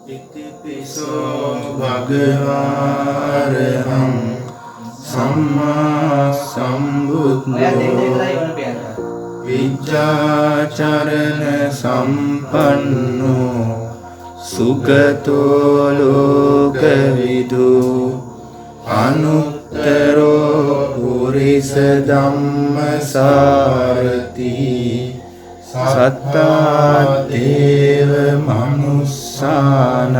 ඉතිපිසෝ භගවාරහං සම්මා සම්බුද්ධෝ විජ්ජාචරණ සම්පන්නෝ සුගතෝ ලෝකවිදු අනුත්තරෝ පුරිස ධම්මසාරති සත්තා දේව මනුස්සානං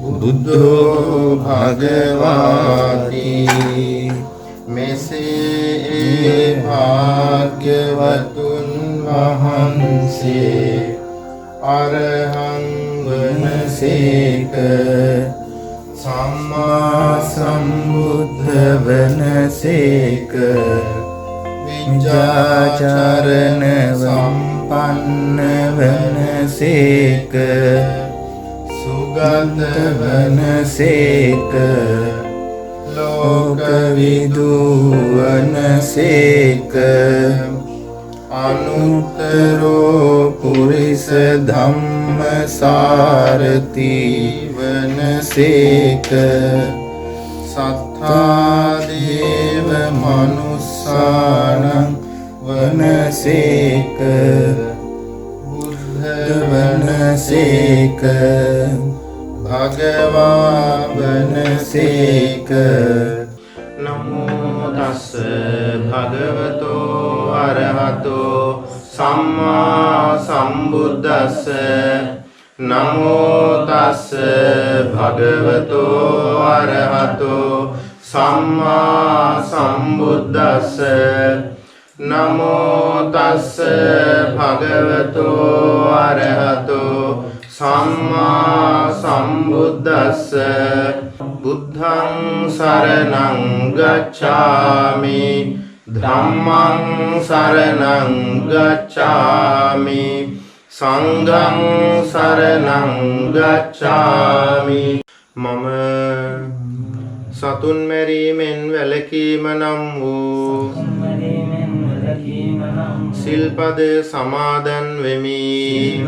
බුද්ධෝ භගවාති මෙසේ භාග්‍යවතුන් වහන්සේ අරහං වනසේක සම්මා සම්බුද්ධ වනසේක විජ්ජාචරණ සම්පන්න වනසේක සුගත වනසේක ලෝකවිදු වනසේක අනුත්තරෝ පුරිස ධම්මසාරති වනසේක සත්තා දේව මනුස්සානං වනසේක බුද්ධ වනසේක භගවා වනසේක නමෝ තස්ස භගවතෝ අරහතෝ සම්මා සම්බුද්දස්ස නමෝ තස්ස භගවතෝ අරහතෝ සම්මා සම්බුද්දස්ස නමෝ තස්ස භගවතෝ අරහතෝ සම්මා සම්බුද්දස්ස බුද්ධං සරණං ගච්ඡාමි ධම්මං සරණං ගච්ඡාමි සංඝං සරණං ගච්ඡාමි මම සතුන් මැරීමෙන් වැළකීම නම් වූ සිල්පද සමාදන් වෙමි.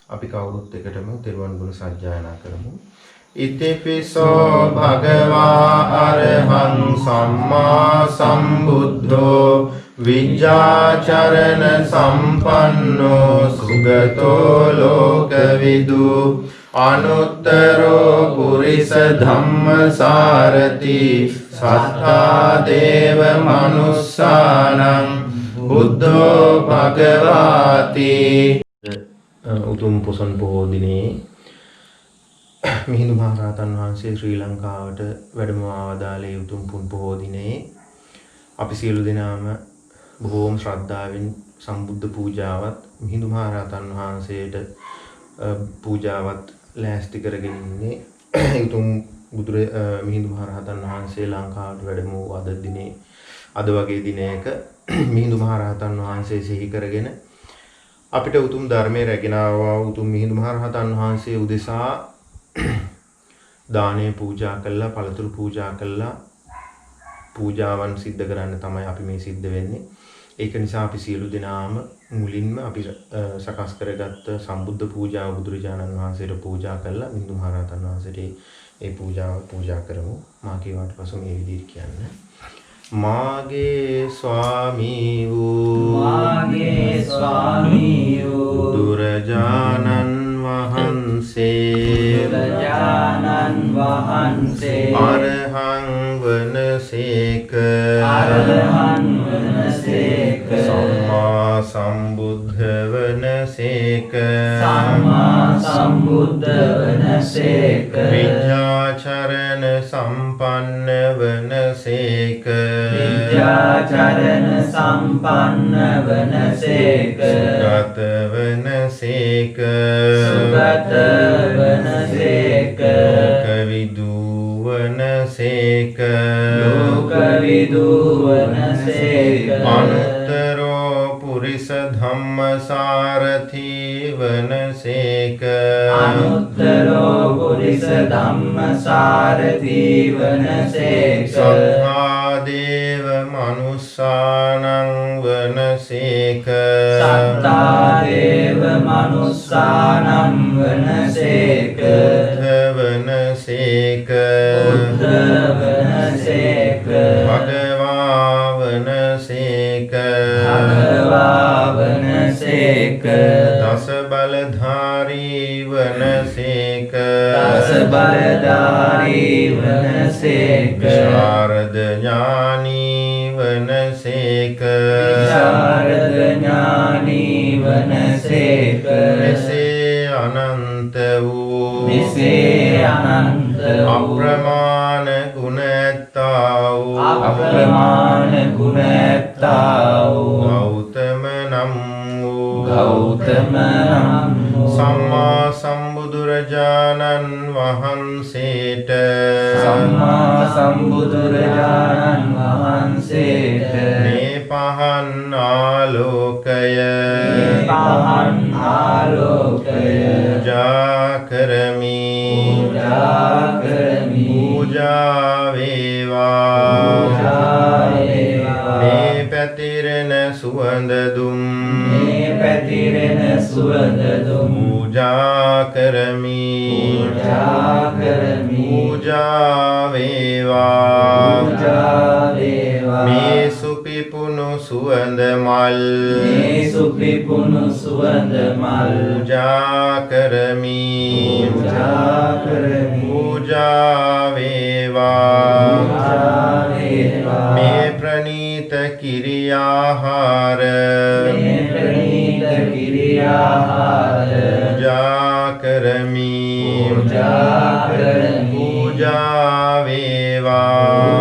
අපි කවුරුත් එකටම තෙරුවන් ගුණ සජ්ජායනා කරමු. ඉතිපිසෝ භගවා අරහං සම්මා සම්බුද්ධෝ විජ්ජාචරණ සම්පන්නෝ සුගතෝ ලෝකවිදු අනුත්තරෝ පුරිස ධම්මසාරති සත්තා දේව මනුස්සානං බුද්ධෝ භගවාති. උතුම් පොසොන් පොහෝ දිනේ මිහිඳු මහ රහතන් වහන්සේ ශ්‍රී ලංකාවට වැඩම ආවදාළේ උතුම් පුන් පොහෝ දිනේ අපි සියලු දෙනාම බොහෝම ශ්‍රද්ධාවෙන් සම්බුද්ධ පූජාවත් මිහිඳු මහ රහතන් වහන්සේට පූජාවත් ලෑස්ති කරගෙන ඉන්නේ. උතුම් මිහිඳු මහ රහතන් වහන්සේ ලංකාවට වැඩම වූ අද වගේ දිනයක මිහිඳු මහ රහතන් වහන්සේ සිහි කරගෙන අපිට උතුම් ධර්මයේ රැගෙන ආවා. උතුම් මිහිඳු මහ රහතන් වහන්සේ උදෙසා දානය පූජා කළා, පළතුරු පූජා කළා, පූජාවන් සිද්ධ කරන්න තමයි අපි මේ සිද්ධ වෙන්නේ. ඒක නිසා අපි සියලු දෙනාම මුලින්ම අපි සකස් කරගත්ත සම්බුද්ධ පූජාව බුදුරජාණන් වහන්සේට පූජා කළා. මිහිඳු මහ රහතන් වහන්සේට ඒ පූජාව පූජා කරමු. මා කියවට පසු මේ විදිහට කියන්න. මාගේ ස්වාමී වූ බුදුරජාණන් වහන්සේ අරහං වනසේක සම්මා සම්බුද්ධ වනසේක විජ්ජාචරණ සම්පන්න වනසේක සුගත වනසේක ලෝකවිදු වනසේක අනුත්තරෝ පුරිස ධම්මසාරති වනසේක සත්තා දේව මනුස්සානං වනසේක සත්තා දේව මනුස්සානං වනසේක දස බලධාරී වනසේක විශාරද ඥානී වනසේක මෙසේ අනන්ත වූ අප්‍රමාණ ගුණැත්තා වූ ගෞතම නම් වූ සම්මා සම්බුදුරජාණන් වහන්සේට මේ පහන් ආලෝකය පූජා කරමි පූජා වේවා මේ පැතිරෙන සුවඳ දුම් පූජා කරමි පූජා වේවා මේ සුපිපුණු සුවඳ මල් පූජා කරමි පූජා වේවා මේ ප්‍රණීත කිරියාහාර පූජා කරමි පූජා වේවා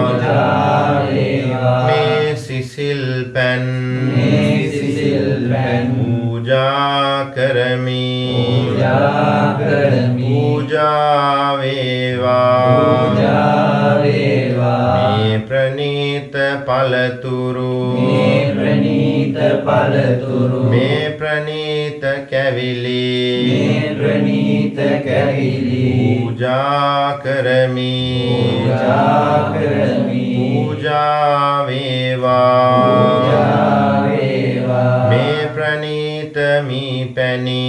මේ සිසිල් පැන් පූජා කරමි පූජා වේවා මේ ප්‍රණීත පළතුරු මේ ප්‍රණීත කැවිලි පූජා කරමි පූජා වේවා මේ ප්‍රණීත මීපැණි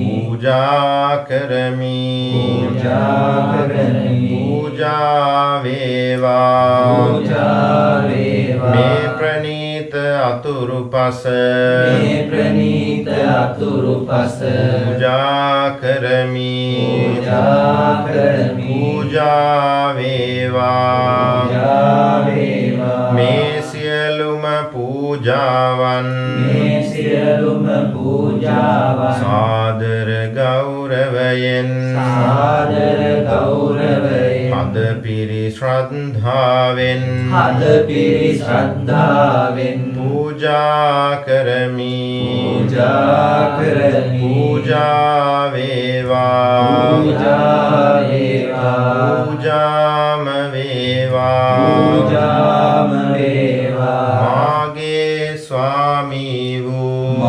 පූජා කරමි පූජා වේවා මේ ප්‍රණීත අතුරුපස පූජා කරමි පූජා වේවා මේ සියලුම පූජාවන් සාදර ගෞරවයෙන් හද පිරි ශ්‍රද්ධාවෙන් පූජා කරමි පූජා වේවා පූජාම වේවා මාගේ ස්වාමී වූ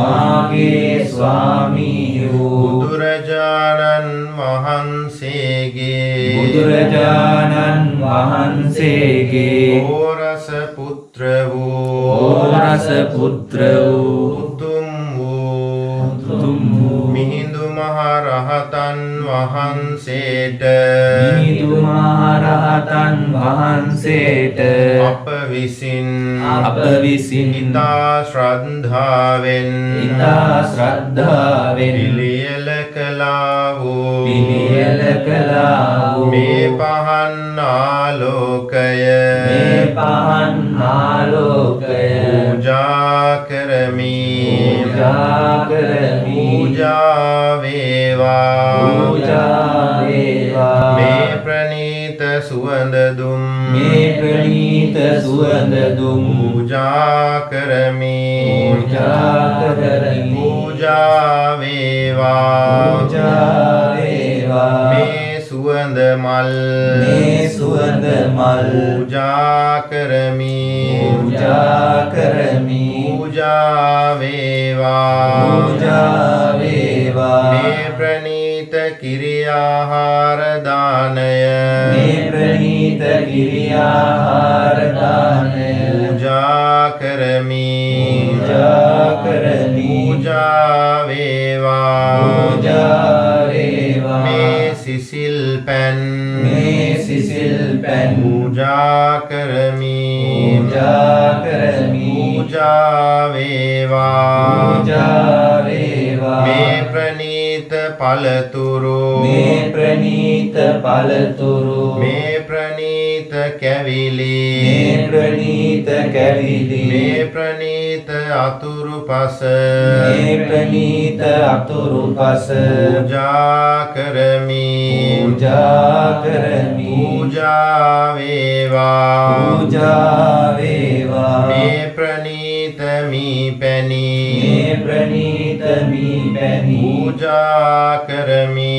බුදුරජාණන් වහන්සේගේ ඕරස පුත්‍ර වූ උතුම් වූ මිහිඳු මහ රහතන් වහන්සේට අප විසින් ඉතා ශ්‍රද්ධාවෙන් පිළියෙල කළා වූ මේ පහන් ආලෝකය පූජා කරමි පූජා වේවා මේ ප්‍රණීත සුවඳ දුම් පූජා කරමි පූජා වේවා මේ සුවඳ මල් පූජා කරමි පූජා වේවා මේ ප්‍රණීත කිරියාහාර දානය පූජා කරමි පූජා වේවා මේ සිසිල් පැන් පූජා කරමි පූජා කරමි. පූජා වේවා. පූජා වේවා. මේ ප්‍රණීත පළතුරු. මේ ප්‍රණීත පළතුරු. මේ ප්‍රණීත කැවිලි. මේ ප්‍රණීත කැවිලි. මේ ප්‍රණීත අතුරුපස. මේ ප්‍රණීත අතුරුපස. පූජා කරමි. පූජා කරමි. පූජා වේවා. පූජා වේවා. මේ ප්‍රණීත මීපැණි. මේ ප්‍රණීත මීපැණි. පූජා කරමි.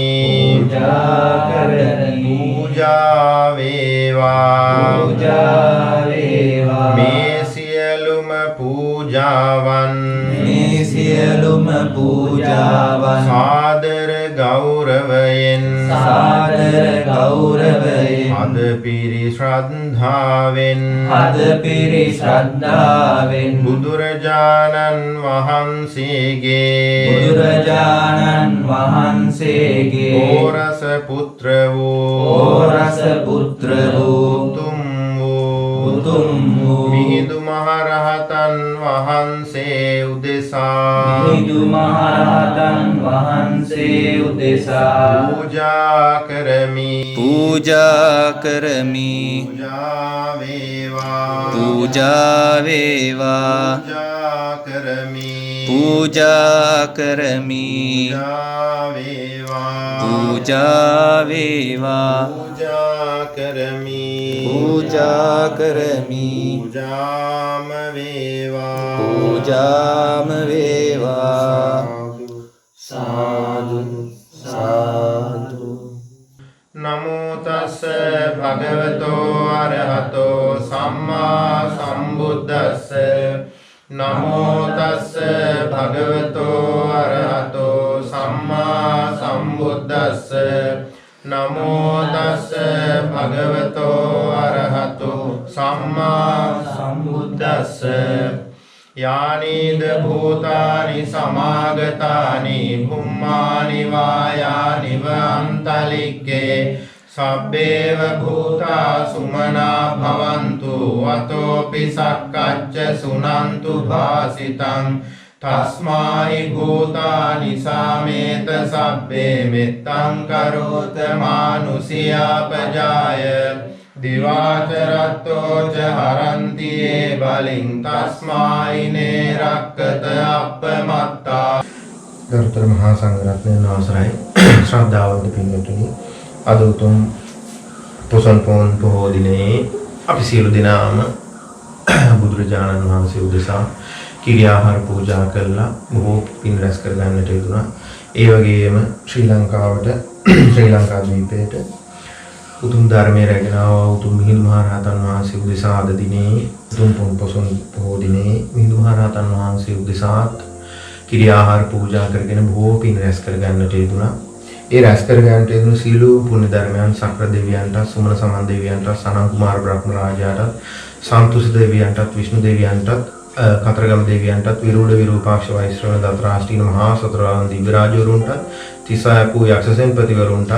පූජා කරමි. පූජා වේවා. පූජා වේවා. මේ සියලුම පූජාවන්. මේ සියලුම පූජාවන් සාදර ගෞරවයෙන්. සාදර ගෞරවයෙන්. අද පිරි ශ්‍රද්ධාවෙන්. අද පිරි ශ්‍රද්ධාවෙන්. බුදුරජාණන් වහන්සේගේ. බුදුරජාණන් වහන්සේගේ. ඕරස පුත්‍ර වූ. ඕරස පුත්‍ර වූ. උතුම් වූ. උතුම් වූ. මිහිඳු මහරහතන් වහන්සේ උදෙසා. මිහිඳු මහරහතන් වහන්සේ උදෙසා. පූජා කරමි. පූජා කරමි. පූජා වේවා. පූජා වේවා. පූජා කරමි. පූජා කරමි. පූජා වේවා. පූජා වේවා. පූජා කරමි. පූජා කරමි. පූජාම වේවා. පූජාම වේවා. සාදු සාදු. නමෝ තස්ස භගවතෝ අරහතෝ සම්මා සම්බුද්දස්ස. නමෝ තස්ස භගවතෝ අරහතෝ සම්මා සම්බුද්දස්ස. නමෝ තස්ස භගවතෝ අරහතෝ සම්මා සම්බුද්දස්ස. යානීද භූතානි සමාගතානි භුම්මානි වායානි වන්තලික්කේ සබ්බේව භූතා සුමනා භවන්තු අතෝපි සක්කච්ච සුනන්තු භාසිතං තස්මාහි භූතානි සාමේත සබ්බේ මෙත්තං කරෝත මානුසියාපජාය දිවාචරත්තෝ ච හරන්ති ඒ බලින් තස්මායිනේ රක්කත අප්පමත්තා. ගරුතර මහා සංඝරත්නයන් අවසරයි. ශ්‍රද්ධාවන්ත පින්වතුනි, අද උතුම් පොසොන් පොන් පොහෝ දිනේ අපි සියලු දෙනාම බුදුරජාණන් වහන්සේ උදෙසා කිරි ආහාර පූජා කළා බොහෝ පින් රැස් කර ගන්නට යෙදුණා. ඒ වගේම ශ්‍රී ලංකාවට ශ්‍රී ලංකා ද්වීපයට උතුම් ධර්මයේ රැගෙන ආව උතුම් මිහිඳු මහරහතන් වහන්සේ උදෙසා අද දිනේ උතුම් පොසොන් පොහෝ දිනේ මිහිඳු මහරහතන් වහන්සේ උදෙසාත් කිරි ආහාර පූජා කරගෙන බොහෝ පින් රැස් කර ගන්නට යෙදුණා. ඒ රැස් කර ගන්නට යෙදුණු සීල පුණ්‍ය ධර්මයන් සක්‍ර දෙවියන්ට, සුමන සමන් දෙවියන්ට, සනන් කුමාර බ්‍රහ්ම රාජයාට, සන්තුෂ දෙවියන්ට, විෂ්ණු දෙවියන්ට, කතරගම දෙවියන්ට, විරූඪ විරූපාක්ෂ වෛශ්‍රවණ දත්‍රාෂ්ටීන මහා සතරාන් දිව්‍ය රාජවරුන්ට, තිසායපු යක්ෂසෙන්පතිවරුන්ට,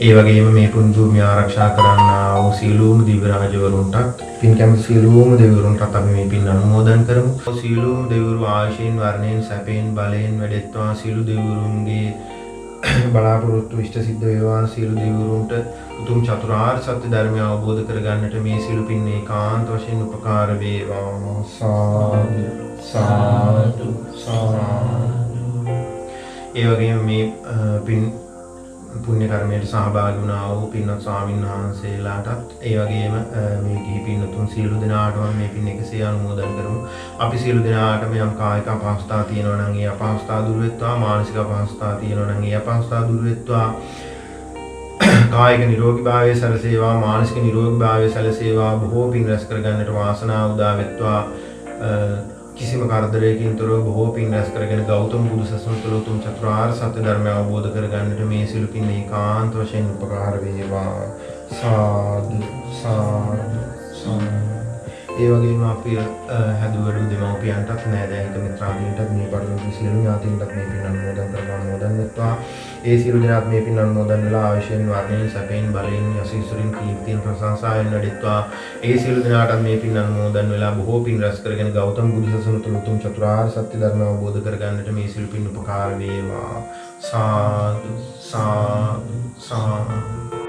ඒ වගේම මේ පුණ්‍ය භූමිය ආරක්ෂා කරන්නා වූ සීලූම දිව්‍ය රාජවරුන්ට, පින් කැමති සීලූම දෙවිවරුන්ට අපි මේ පින් අනුමෝදන් කරමු. සීලූම දෙවිවරු ආශීන් වර්ණයෙන් සැපයෙන් බලයෙන් වැඩෙත්වා. සීලු දෙවිවරුන්ගේ බලාපොරොත්තු ඉෂ්ට සිද්ධ වේවා. සීල දෙවිවරුන්ට උතුම් චතුරාර්ය සත්‍ය ධර්මය අවබෝධ කරගන්නට මේ සීල පින් ඒකාන්ත වශයෙන් උපකාර වේවා. සාදු සාදු සාදු. ඒ වගේම මේ පින් පුණ්‍ය කර්මයට සහභාගී වුණා වූ පින්වත් ස්වාමීන් වහන්සේලාටත් ඒ වගේම මේ ගිහි පින්තුන් සියලු දෙනාටම මේ පින් එකසේ අනුමෝදන් කරමු. අපි සියලු දෙනාටම යම් කායික අපහසුතා තියෙනවා නම් ඒ අපහසුතා දුරු වෙත්වා. මානසික අපහසුතා තියෙනවා නම් ඒ අපහසුතා දුරු වෙත්වා. කායික නිරෝගීභාවය සැලසේවා. මානසික නිරෝගීභාවය සැලසේවා. බොහෝ පින් රැස් කර ගන්නට වාසනාව උදා වෙත්වා. කිසිම කරදරයකින් තොරව බොහෝ පින් රැස් කරගෙන ගෞතම බුදු සසුන තුළ උතුම් චතුරාර්ය සත්‍ය ධර්මය අවබෝධ කරගන්නට මේ සියලු පින් ඒකාන්ත වශයෙන් උපකාර වේවා. සාදු සාදු සාදු. ඒ වගේම අපි හැදුවඩු දෙමව්පියන්ටත් නෑදෑයන්ට මිත්‍රාදීන්ටත් මේ පරිලෝකීය සියලු ඥාතීන්ටත් මේ පින් අනුමෝදන් කරනවා අනුමෝදන් වෙත්වා. ඒ සියලු දෙනාත් මේ පින් අනුමෝදන් වෙලා ආයුෂයෙන් වර්ණයෙන් සැපයෙන් බලයෙන් යසීසුරින් කීර්තියෙන් ප්‍රශංසාවෙන් වැඩිත්වා. ඒ සියලු දෙනාටත් මේ පින් අනුමෝදන් වෙලා බොහෝ පින් රැස් කරගෙන ගෞතම බුදුසසුන තුළ උතුම් චතුරාර්ය සත්‍ය ධර්ම අවබෝධ කරගන්නට මේ සියලු පින් උපකාර වේවා. සාදු සාදු සාදු.